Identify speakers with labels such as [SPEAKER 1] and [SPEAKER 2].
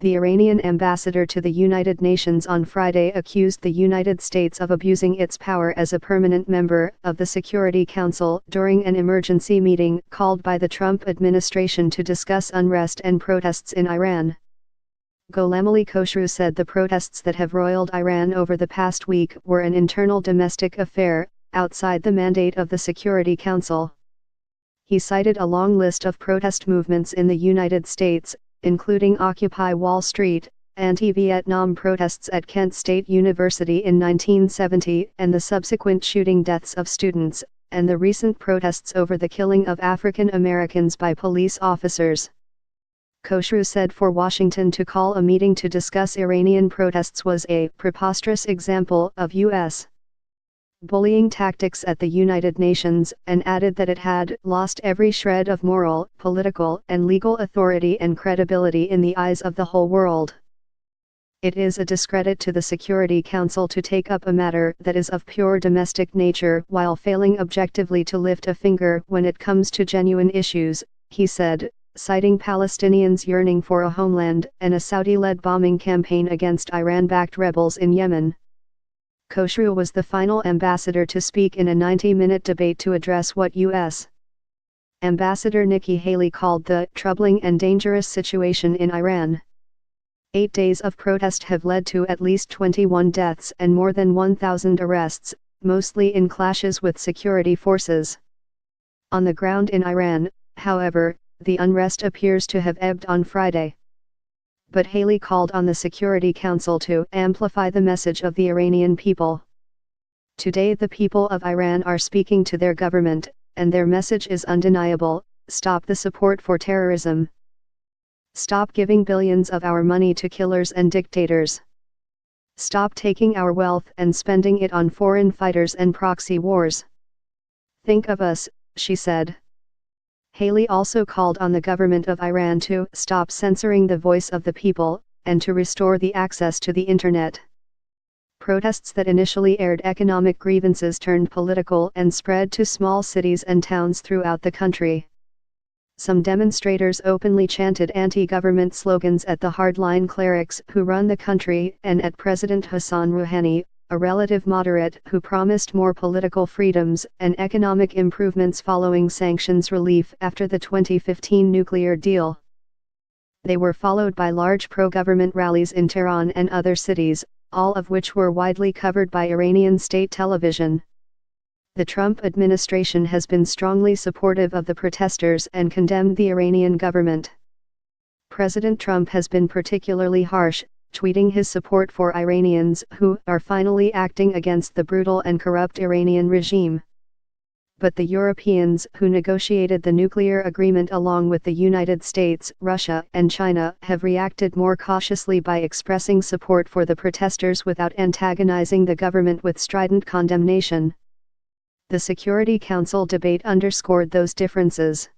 [SPEAKER 1] The Iranian ambassador to the United Nations on Friday accused the United States of abusing its power as a permanent member of the Security Council during an emergency meeting called by the Trump administration to discuss unrest and protests in Iran. Gholamali Khosrow said the protests that have roiled Iran over the past week were an internal domestic affair, outside the mandate of the Security Council. He cited a long list of protest movements in the United States, including Occupy Wall Street, anti-Vietnam protests at Kent State University in 1970 and the subsequent shooting deaths of students, and the recent protests over the killing of African Americans by police officers. Khosrow said for Washington to call a meeting to discuss Iranian protests was a preposterous example of U.S. bullying tactics at the United Nations, and added that it had lost every shred of moral, political, and legal authority and credibility in the eyes of the whole world. It is a discredit to the Security Council to take up a matter that is of pure domestic nature while failing objectively to lift a finger when it comes to genuine issues, he said, citing Palestinians yearning for a homeland and a Saudi-led bombing campaign against Iran-backed rebels in Yemen. Khosrow was the final ambassador to speak in a 90-minute debate to address what U.S. Ambassador Nikki Haley called the troubling and dangerous situation in Iran. 8 days of protest have led to at least 21 deaths and more than 1,000 arrests, mostly in clashes with security forces. On the ground in Iran, however, the unrest appears to have ebbed on Friday. But Haley called on the Security Council to amplify the message of the Iranian people. Today the people of Iran are speaking to their government, and their message is undeniable: stop the support for terrorism. Stop giving billions of our money to killers and dictators. Stop taking our wealth and spending it on foreign fighters and proxy wars. Think of us, she said. Haley also called on the government of Iran to stop censoring the voice of the people, and to restore the access to the Internet. Protests that initially aired economic grievances turned political and spread to small cities and towns throughout the country. Some demonstrators openly chanted anti-government slogans at the hardline clerics who run the country and at President Hassan Rouhani, a relative moderate who promised more political freedoms and economic improvements following sanctions relief after the 2015 nuclear deal. They were followed by large pro-government rallies in Tehran and other cities, all of which were widely covered by Iranian state television. The Trump administration has been strongly supportive of the protesters and condemned the Iranian government. President Trump has been particularly harsh, tweeting his support for Iranians who are finally acting against the brutal and corrupt Iranian regime. But the Europeans who negotiated the nuclear agreement along with the United States, Russia, and China have reacted more cautiously by expressing support for the protesters without antagonizing the government with strident condemnation. The Security Council debate underscored those differences.